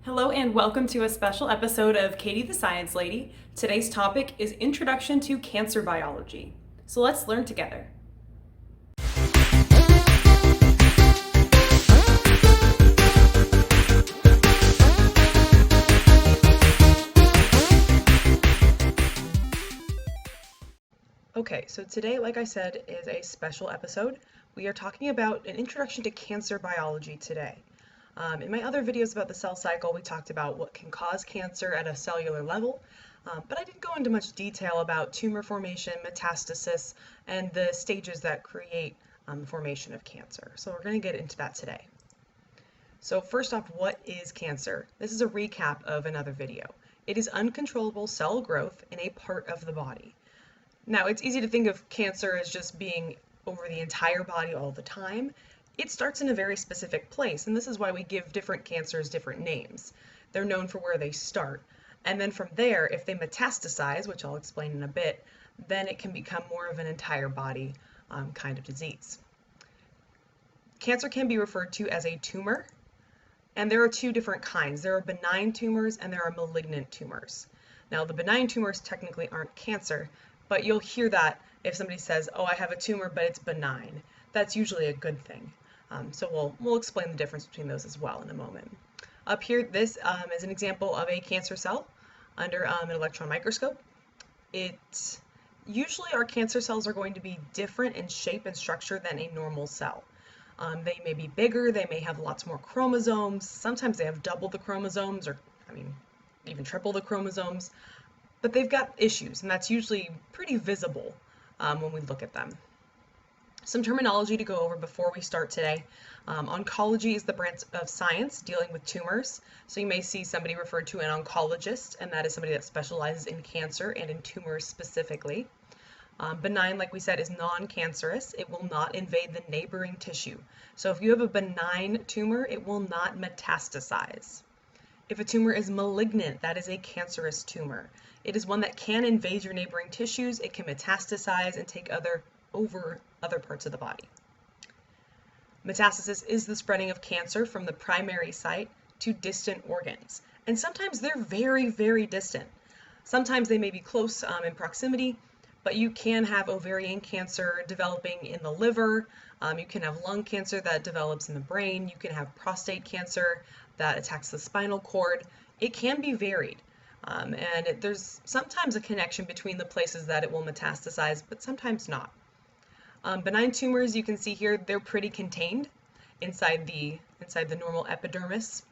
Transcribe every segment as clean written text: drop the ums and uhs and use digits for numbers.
Hello and welcome to a special episode of Katie the Science Lady. Today's topic is Introduction to Cancer Biology. So let's learn together. Okay, so today, like I said, is a special episode. We are talking about an introduction to cancer biology today. In my other videos about the cell cycle, we talked about what can cause cancer at a cellular level, but I didn't go into much detail about tumor formation, metastasis, and the stages that create the formation of cancer. So we're going to get into that today. So first off, what is cancer? This is a recap of another video. It is uncontrollable cell growth in a part of the body. Now, it's easy to think of cancer as just being over the entire body all the time. It starts in a very specific place, and this is why we give different cancers different names. They're known for where they start. And then from there, if they metastasize, which I'll explain in a bit, then it can become more of an entire body kind of disease. Cancer can be referred to as a tumor, and there are two different kinds. There are benign tumors and there are malignant tumors. Now, the benign tumors technically aren't cancer, but you'll hear that if somebody says, oh, I have a tumor, but it's benign. That's usually a good thing. So we'll explain the difference between those as well in a moment. Up here, this is an example of a cancer cell under an electron microscope. Usually our cancer cells are going to be different in shape and structure than a normal cell. They may be bigger, they may have lots more chromosomes. Sometimes they have double the chromosomes or, even triple the chromosomes. But they've got issues, and that's usually pretty visible when we look at them. Some terminology to go over before we start today. Oncology is the branch of science dealing with tumors. So you may see somebody referred to an oncologist, and that is somebody that specializes in cancer and in tumors specifically. Benign, like we said, is non-cancerous. It will not invade the neighboring tissue. So if you have a benign tumor, it will not metastasize. If a tumor is malignant, that is a cancerous tumor. It is one that can invade your neighboring tissues. It can metastasize and take over other parts of the body. Metastasis is the spreading of cancer from the primary site to distant organs. And sometimes they're very, very distant. Sometimes they may be close in proximity, but you can have ovarian cancer developing in the liver. You can have lung cancer that develops in the brain. You can have prostate cancer that attacks the spinal cord. It can be varied. There's sometimes a connection between the places that it will metastasize, but sometimes not. Benign tumors, you can see here, they're pretty contained inside the normal epidermis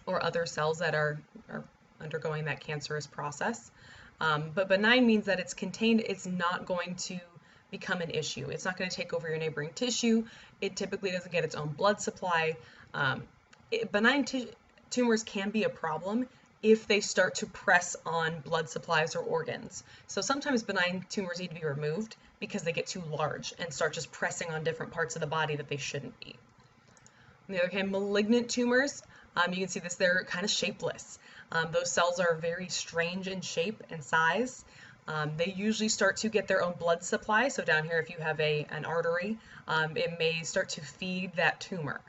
or other cells that are undergoing that cancerous process. But benign means that it's contained. It's not going to become an issue. It's not going to take over your neighboring tissue. It typically doesn't get its own blood supply. Benign tumors can be a problem if they start to press on blood supplies or organs. So sometimes benign tumors need to be removed because they get too large and start just pressing on different parts of the body that they shouldn't be. On the other hand, malignant tumors, you can see this, they're kind of shapeless. Those cells are very strange in shape and size. They usually start to get their own blood supply. So down here, if you have an artery, it may start to feed that tumor.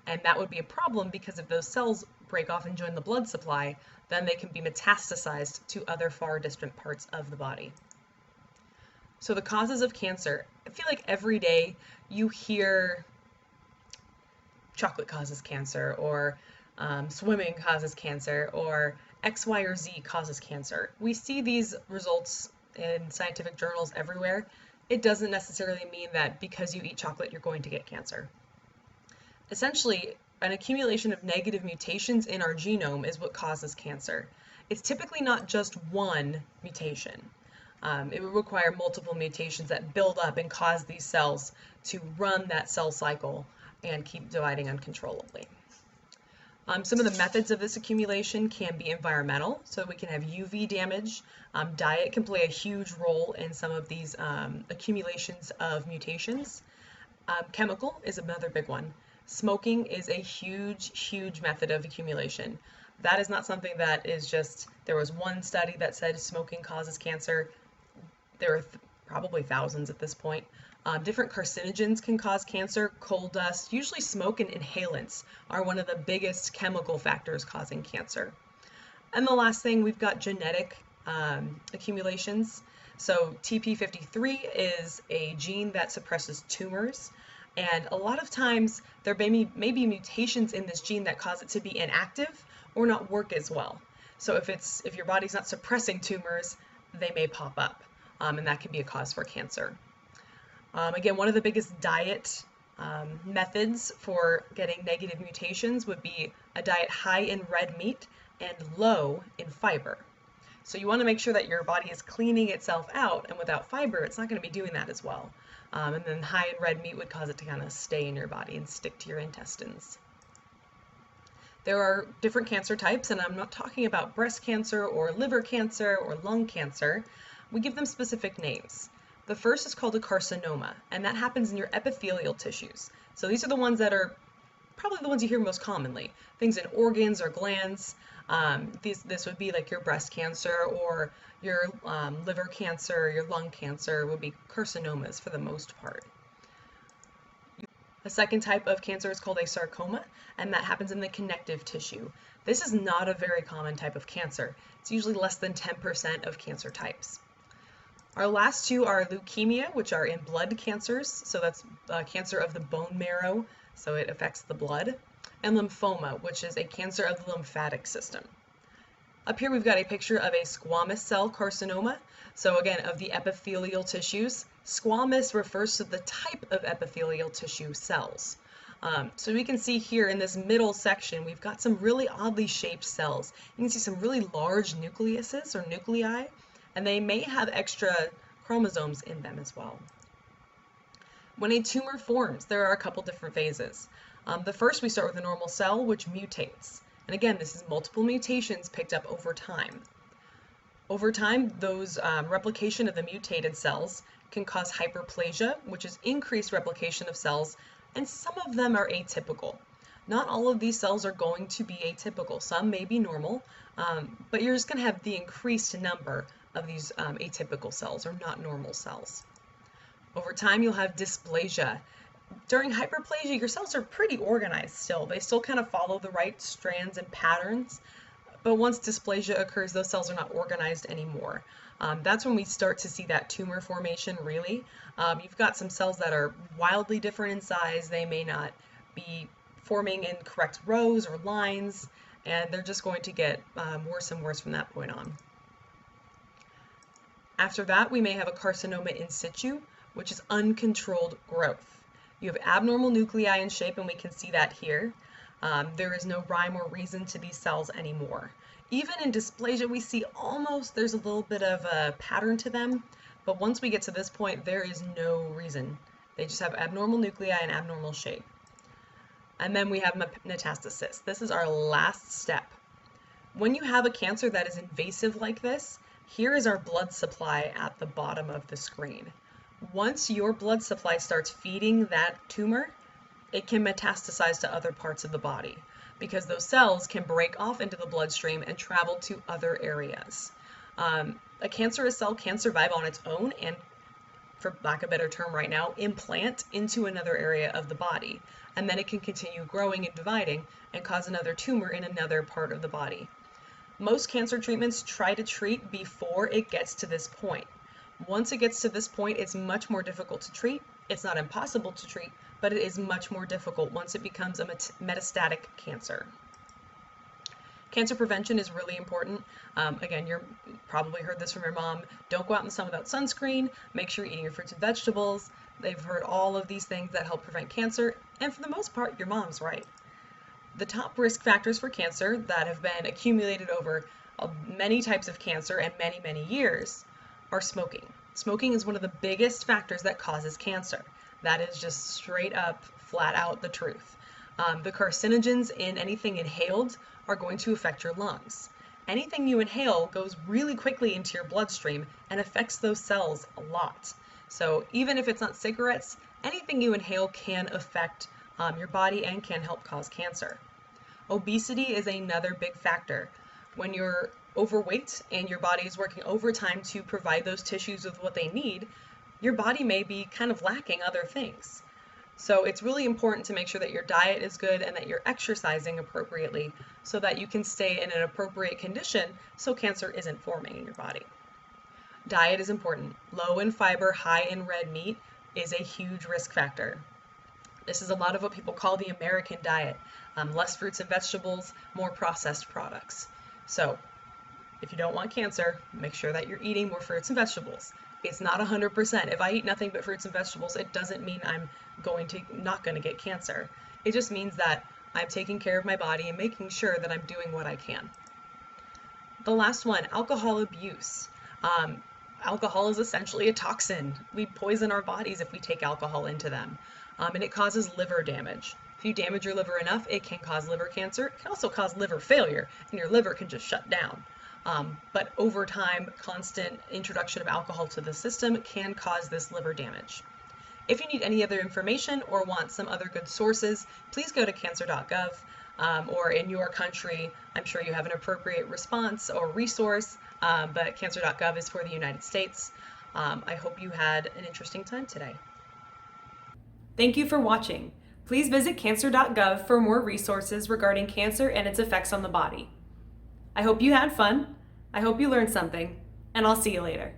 And that would be a problem because if those cells break off and join the blood supply, then they can be metastasized to other far distant parts of the body. So the causes of cancer, I feel like every day you hear chocolate causes cancer, or swimming causes cancer, or X, Y, or Z causes cancer. We see these results in scientific journals everywhere. It doesn't necessarily mean that because you eat chocolate, you're going to get cancer. Essentially, an accumulation of negative mutations in our genome is what causes cancer. It's typically not just one mutation. It would require multiple mutations that build up and cause these cells to run that cell cycle and keep dividing uncontrollably. Some of the methods of this accumulation can be environmental, so we can have UV damage. Diet can play a huge role in some of these accumulations of mutations. Chemical is another big one. Smoking is a huge, huge method of accumulation. That is not something that is just, there was one study that said smoking causes cancer. There are probably thousands at this point. Different carcinogens can cause cancer. Coal dust, usually smoke, and inhalants are one of the biggest chemical factors causing cancer. And the last thing, we've got genetic accumulations. So TP53 is a gene that suppresses tumors. And a lot of times there may be mutations in this gene that cause it to be inactive or not work as well. So if your body's not suppressing tumors, they may pop up, and that can be a cause for cancer. Again, one of the biggest diet methods for getting negative mutations would be a diet high in red meat and low in fiber. So you want to make sure that your body is cleaning itself out, and without fiber, it's not going to be doing that as well. And then high in red meat would cause it to kind of stay in your body and stick to your intestines. There are different cancer types, and I'm not talking about breast cancer or liver cancer or lung cancer. We give them specific names. The first is called a carcinoma, and that happens in your epithelial tissues. So these are the ones that are probably the ones you hear most commonly. Things in organs or glands. This would be like your breast cancer or your liver cancer, your lung cancer would be carcinomas for the most part. A second type of cancer is called a sarcoma, and that happens in the connective tissue. This is not a very common type of cancer. It's usually less than 10% of cancer types. Our last two are leukemia, which are in blood cancers, so that's cancer of the bone marrow, so it affects the blood, and lymphoma, which is a cancer of the lymphatic system. Up here we've got a picture of a squamous cell carcinoma, so again, of the epithelial tissues. Squamous refers to the type of epithelial tissue cells. So we can see here in this middle section, we've got some really oddly shaped cells. You can see some really large nucleuses or nuclei, and they may have extra chromosomes in them as well. When a tumor forms, there are a couple different phases. The first, we start with a normal cell, which mutates. And again, this is multiple mutations picked up over time. Over time, those replication of the mutated cells can cause hyperplasia, which is increased replication of cells, and some of them are atypical. Not all of these cells are going to be atypical. Some may be normal, but you're just going to have the increased number of these atypical cells or not normal cells. Over time, you'll have dysplasia. During hyperplasia, your cells are pretty organized still. They still kind of follow the right strands and patterns, but once dysplasia occurs, those cells are not organized anymore. That's when we start to see that tumor formation, really. You've got some cells that are wildly different in size. They may not be forming in correct rows or lines, and they're just going to get worse and worse from that point on. After that, we may have a carcinoma in situ, which is uncontrolled growth. You have abnormal nuclei in shape, and we can see that here. There is no rhyme or reason to these cells anymore. Even in dysplasia, we see there's a little bit of a pattern to them, but once we get to this point, there is no reason. They just have abnormal nuclei and abnormal shape. And then we have metastasis. This is our last step. When you have a cancer that is invasive like this, here is our blood supply at the bottom of the screen. Once your blood supply starts feeding that tumor, it can metastasize to other parts of the body because those cells can break off into the bloodstream and travel to other areas. A cancerous cell can survive on its own and, for lack of a better term right now, implant into another area of the body. And then it can continue growing and dividing and cause another tumor in another part of the body. Most cancer treatments try to treat before it gets to this point. Once it gets to this point, it's much more difficult to treat. It's not impossible to treat, but it is much more difficult once it becomes a metastatic cancer. Cancer prevention is really important. Again, you've probably heard this from your mom. Don't go out in the sun without sunscreen. Make sure you're eating your fruits and vegetables. They've heard all of these things that help prevent cancer, and for the most part, your mom's right. The top risk factors for cancer that have been accumulated over many types of cancer and many, many years are smoking. Smoking is one of the biggest factors that causes cancer. That is just straight up, flat out the truth. The carcinogens in anything inhaled are going to affect your lungs. Anything you inhale goes really quickly into your bloodstream and affects those cells a lot. So even if it's not cigarettes, anything you inhale can affect your body and can help cause cancer. Obesity is another big factor. When you're overweight and your body is working overtime to provide those tissues with what they need, your body may be kind of lacking other things. So it's really important to make sure that your diet is good and that you're exercising appropriately so that you can stay in an appropriate condition so cancer isn't forming in your body. Diet is important. Low in fiber, high in red meat is a huge risk factor. This is a lot of what people call the American diet. Less fruits and vegetables, more processed products. So if you don't want cancer, make sure that you're eating more fruits and vegetables. It's not 100%. If I eat nothing but fruits and vegetables, it doesn't mean I'm not going to get cancer. It just means that I'm taking care of my body and making sure that I'm doing what I can. The last one, alcohol abuse. Alcohol is essentially a toxin. We poison our bodies if we take alcohol into them, and it causes liver damage. If you damage your liver enough, it can cause liver cancer. It can also cause liver failure, and your liver can just shut down. But over time, constant introduction of alcohol to the system can cause this liver damage. If you need any other information or want some other good sources, please go to cancer.gov, or in your country, I'm sure you have an appropriate response or resource, but cancer.gov is for the United States. I hope you had an interesting time today. Thank you for watching. Please visit cancer.gov for more resources regarding cancer and its effects on the body. I hope you had fun, I hope you learned something, and I'll see you later.